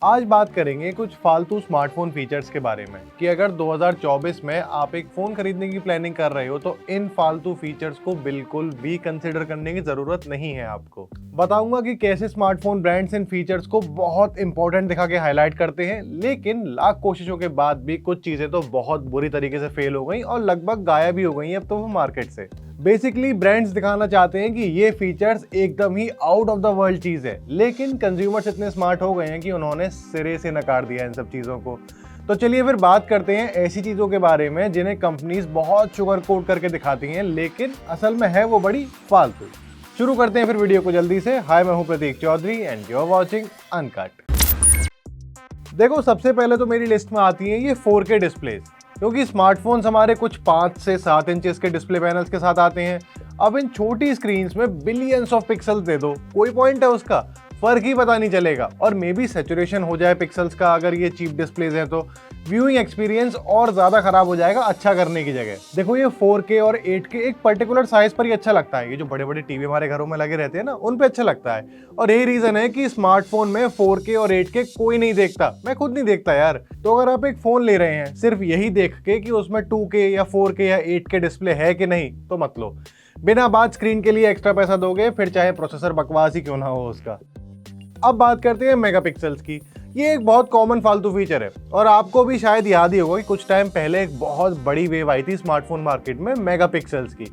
आज बात करेंगे कुछ फालतू स्मार्टफोन फीचर्स के बारे में कि अगर 2024 में आप एक फोन खरीदने की प्लानिंग कर रहे हो तो इन फालतू फीचर्स को बिल्कुल भी कंसिडर करने की जरूरत नहीं है। आपको बताऊंगा कि कैसे स्मार्टफोन ब्रांड्स इन फीचर्स को बहुत इंपॉर्टेंट दिखा के हाईलाइट करते हैं, लेकिन लाख कोशिशों के बाद भी कुछ चीजें तो बहुत बुरी तरीके से फेल हो गई और लगभग गायब ही हो गई अब तो वो मार्केट से। बेसिकली ब्रांड्स दिखाना चाहते हैं कि ये फीचर्स एकदम ही आउट ऑफ द वर्ल्ड चीज है, लेकिन कंज्यूमर्स इतने स्मार्ट हो गए हैं कि उन्होंने सिरे से नकार दिया इन सब चीजों को। तो चलिए फिर बात करते हैं ऐसी चीजों के बारे में जिन्हें कंपनीज बहुत शुगर कोट करके दिखाती हैं, लेकिन असल में है वो बड़ी फालतू। शुरू करते हैं फिर वीडियो को जल्दी से। हाय, मैं हूं Prateek Chaudhary and you are watching Uncut. देखो, सबसे पहले तो मेरी लिस्ट में आती है ये 4K डिस्प्लेज, क्योंकि स्मार्टफोन्स हमारे कुछ 5 से 7 इंचेस के डिस्प्ले पैनल्स के साथ आते हैं। अब इन छोटी स्क्रीन्स में बिलियंस ऑफ पिक्सल्स दे दो, कोई पॉइंट है उसका? फर्क ही पता नहीं चलेगा और मे बी सैचुरेशन हो जाए पिक्सल्स का अगर ये चीप डिस्प्लेज हैं तो व्यूइंग एक्सपीरियंस और ज्यादा खराब हो जाएगा अच्छा करने की जगह। देखो, ये 4K और 8K एक पर्टिकुलर साइज पर ही अच्छा लगता है। ये जो बड़े बड़े टीवी हमारे घरों में लगे रहते हैं ना, उन पे अच्छा लगता है और यही रीजन है कि स्मार्टफोन में 4K और 8K कोई नहीं देखता। मैं खुद नहीं देखता यार। तो अगर आप एक फोन ले रहे हैं सिर्फ यही देख के कि उसमें 2K या 4K या 8K डिस्प्ले है कि नहीं, तो मत लो। बिना बात स्क्रीन के लिए एक्स्ट्रा पैसा दोगे, फिर चाहे प्रोसेसर बकवास ही क्यों ना हो उसका। अब बात करते हैं मेगापिक्सल्स की। ये एक बहुत कॉमन फालतू फीचर है और आपको भी शायद याद ही होगा कि कुछ टाइम पहले एक बहुत बड़ी वेव आई थी स्मार्टफोन मार्केट में मेगापिक्सल्स की।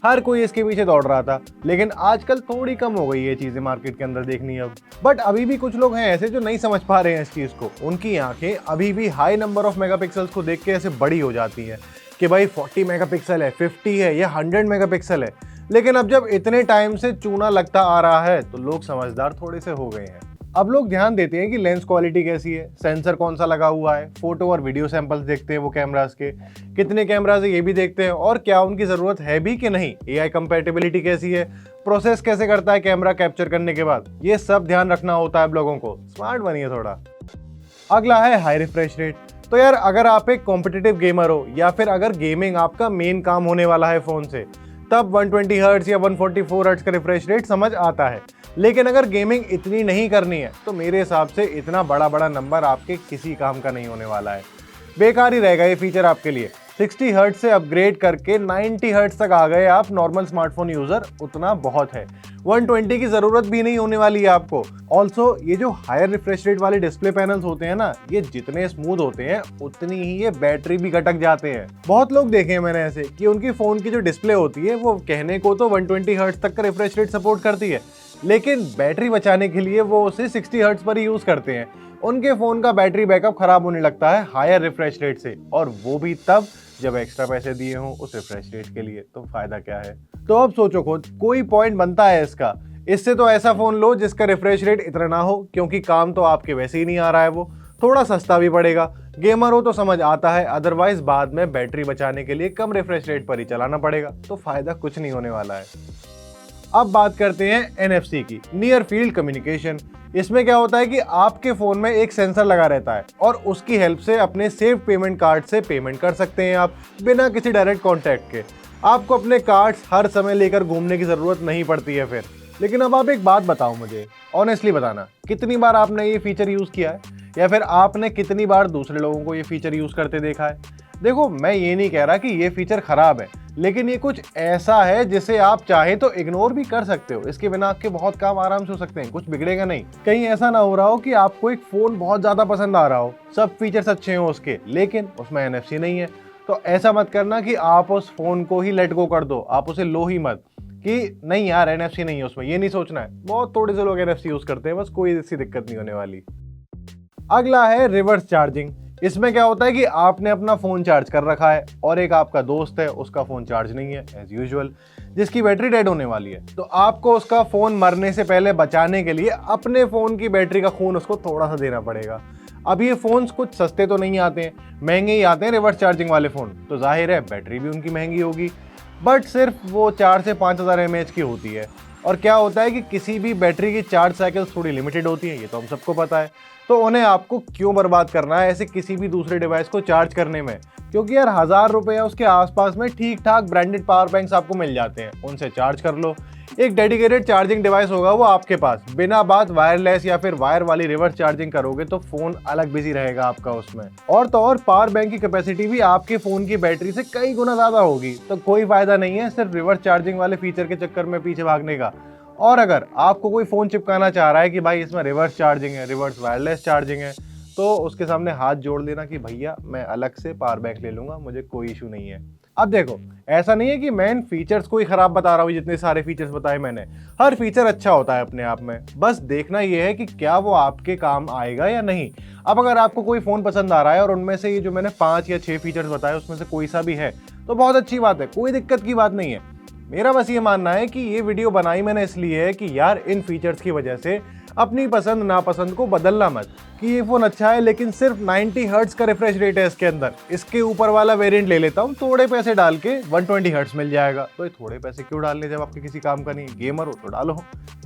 हर कोई इसके पीछे दौड़ रहा था, लेकिन आजकल थोड़ी कम हो गई ये चीजें मार्केट के अंदर देखनी अब। बट अभी भी कुछ लोग हैं ऐसे जो नहीं समझ पा रहे हैं इस चीज को। उनकी आंखें अभी भी हाई नंबर ऑफ मेगापिक्सल्स को देख के ऐसे बड़ी हो जाती हैं कि भाई 40 मेगापिक्सल है, 50 है या 100 मेगापिक्सल है। लेकिन अब जब इतने टाइम से चूना लगता आ रहा है तो लोग समझदार थोड़े से हो गए हैं। अब लोग ध्यान देते हैं कि लेंस क्वालिटी कैसी है, सेंसर कौन सा लगा हुआ है, फोटो और वीडियो सैंपल्स देखते हैं वो कैमरास के, कितने कैमरास है ये भी देखते हैं और क्या उनकी जरूरत है भी कि नहीं, AI कंपैटिबिलिटी कैसी है, प्रोसेस कैसे करता है कैमरा कैप्चर करने के बाद, ये सब ध्यान रखना होता है अब लोगों को। स्मार्ट बनिए थोड़ा। अगला है हाई रिफ्रेश रेट। तो यार, अगर आप एक कॉम्पिटिटिव गेमर हो या फिर अगर गेमिंग आपका मेन काम होने वाला है फोन से, तब 120 हर्ट्ज या 144 हर्ट्ज का रिफ्रेश रेट समझ आता है। लेकिन अगर गेमिंग इतनी नहीं करनी है तो मेरे हिसाब से इतना बड़ा बड़ा नंबर आपके किसी काम का नहीं होने वाला है। बेकार ही रहेगा ये फीचर आपके लिए। 60 हर्ट्ज से अपग्रेड करके 90 हर्ट्ज तक आ गए आप नॉर्मल स्मार्टफोन यूजर, उतना बहुत है। 120 की जरूरत भी नहीं होने वाली है आपको। ऑल्सो ये जो हायर रिफ्रेश रेट वाले डिस्प्ले पैनल्स होते हैं ना, ये जितने स्मूथ होते हैं उतनी ही ये बैटरी भी घटक जाते हैं। बहुत लोग देखे हैं मैंने ऐसे कि उनकी फोन की जो डिस्प्ले होती है वो कहने को तो 120 हर्ट्ज तक का रिफ्रेश रेट सपोर्ट करती है, लेकिन बैटरी बचाने के लिए वो उसे 60 हर्ट्ज पर ही यूज करते हैं। उनके फोन का बैटरी बैकअप खराब होने लगता है हायर रिफ्रेश रेट से, और वो भी तब जब एक्स्ट्रा पैसे दिए हों उस रिफ्रेश रेट के लिए। तो फायदा क्या है? तो अब सोचो खुद, कोई पॉइंट बनता है इसका? इससे तो ऐसा फोन लो जिसका रिफ्रेश रेट इतना ना हो, क्योंकि काम तो आपके वैसे ही नहीं आ रहा है। वो थोड़ा सस्ता भी पड़ेगा। गेमर हो तो समझ आता है, अदरवाइज बाद में बैटरी बचाने के लिए कम रिफ्रेश रेट पर ही चलाना पड़ेगा। तो फायदा कुछ नहीं होने वाला है। अब बात करते हैं NFC की, नियर फील्ड कम्युनिकेशन। इसमें क्या होता है कि आपके फोन में एक सेंसर लगा रहता है और उसकी हेल्प से अपने सेव पेमेंट कार्ड से पेमेंट कर सकते हैं आप बिना किसी डायरेक्ट कांटेक्ट के। आपको अपने कार्ड्स हर समय लेकर घूमने की जरूरत नहीं पड़ती है फिर। लेकिन अब आप एक बात बताओ मुझे, ऑनेस्टली बताना, कितनी बार आपने ये फीचर यूज किया है या फिर आपने कितनी बार दूसरे लोगों को ये फीचर यूज करते देखा है? देखो, मैं ये नहीं कह रहा कि ये फीचर खराब है, लेकिन ये कुछ ऐसा है जिसे आप चाहे तो इग्नोर भी कर सकते हो। इसके बिना आपके बहुत काम आराम से हो सकते हैं, कुछ बिगड़ेगा नहीं। कहीं ऐसा ना हो रहा हो कि आपको एक फोन बहुत ज्यादा पसंद आ रहा हो, सब फीचर्स अच्छे हो उसके, लेकिन उसमें NFC नहीं है। तो ऐसा मत करना कि आप उस फोन को ही लेट गो कर दो, आप उसे लो ही मत कि नहीं यार NFC नहीं है उसमें। ये नहीं सोचना है। बहुत थोड़े से लोग NFC यूज करते हैं, बस कोई ऐसी दिक्कत नहीं होने वाली। अगला है रिवर्स चार्जिंग। इसमें क्या होता है कि आपने अपना फोन चार्ज कर रखा है और एक आपका दोस्त है, उसका फोन चार्ज नहीं है एज यूजुअल, जिसकी बैटरी डेड होने वाली है। तो आपको उसका फोन मरने से पहले बचाने के लिए अपने फोन की बैटरी का खून उसको थोड़ा सा देना पड़ेगा। अब ये फोन्स कुछ सस्ते तो नहीं आते हैं, महंगे ही आते हैं रिवर्स चार्जिंग वाले फोन। तो जाहिर है बैटरी भी उनकी महंगी होगी, बट सिर्फ वो 4 से 5000 mAh की होती है। और क्या होता है कि किसी भी बैटरी की चार्ज साइकिल्स थोड़ी लिमिटेड होती है, ये तो हम सबको पता है। तो उन्हें आपको क्यों बर्बाद करना है ऐसे किसी भी दूसरे डिवाइस को चार्ज करने में? क्योंकि यार 1000 रुपये या उसके आसपास में ठीक ठाक ब्रांडेड पावर बैंक्स आपको मिल जाते हैं, उनसे चार्ज कर लो। एक डेडिकेटेड चार्जिंग डिवाइस होगा वो आपके पास, बिना बात वायरलेस या फिर वायर वाली रिवर्स चार्जिंग करोगे तो फोन अलग बिजी रहेगा आपका उसमें। और तो और पावर बैंक की कैपेसिटी भी आपके फोन की बैटरी से कई गुना ज्यादा होगी, तो कोई फायदा नहीं है सिर्फ रिवर्स चार्जिंग वाले फीचर के चक्कर में पीछे भागने का। और अगर आपको कोई फोन चिपकाना चाह रहा है कि भाई इसमें रिवर्स चार्जिंग है, रिवर्स वायरलेस चार्जिंग है, तो उसके सामने हाथ जोड़ लेना कि भैया मैं अलग से पावर बैंक ले लूंगा, मुझे कोई इशू नहीं है। अब देखो, ऐसा नहीं है कि मैं इन फीचर्स को ही खराब बता रहा हूँ, जितने सारे फीचर्स बताए मैंने, हर फीचर अच्छा होता है अपने आप में, बस देखना ये है कि क्या वो आपके काम आएगा या नहीं। अब अगर आपको कोई फोन पसंद आ रहा है और उनमें से ये जो मैंने 5 या 6 फीचर्स बताए उसमें से कोई सा भी है तो बहुत अच्छी बात है, कोई दिक्कत की बात नहीं है। मेरा बस ये मानना है कि ये वीडियो बनाई मैंने इसलिए है कि यार इन फीचर्स की वजह से अपनी पसंद नापसंद को बदलना मत, कि ये फोन अच्छा है लेकिन सिर्फ 90 हर्ट्ज का रिफ्रेश रेट है इसके अंदर, इसके ऊपर वाला वेरिएंट ले लेता हूँ, थोड़े पैसे डाल के 120 हर्ट्ज मिल जाएगा। तो ये थोड़े पैसे क्यों डालने जब आपके किसी काम का नहीं, गेमर हो तो डालो।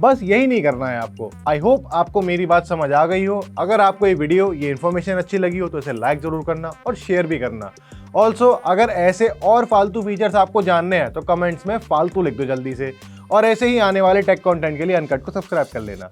बस यही नहीं करना है आपको। आई होप आपको मेरी बात समझ आ गई हो। अगर आपको ये वीडियो, ये इन्फॉर्मेशन अच्छी लगी हो तो इसे लाइक जरूर करना और शेयर भी करना। ऑल्सो अगर ऐसे और फालतू फीचर्स आपको जानने हैं तो कमेंट्स में फालतू लिख दो जल्दी से, और ऐसे ही आने वाले टेक कंटेंट के लिए अनकट को सब्सक्राइब कर लेना।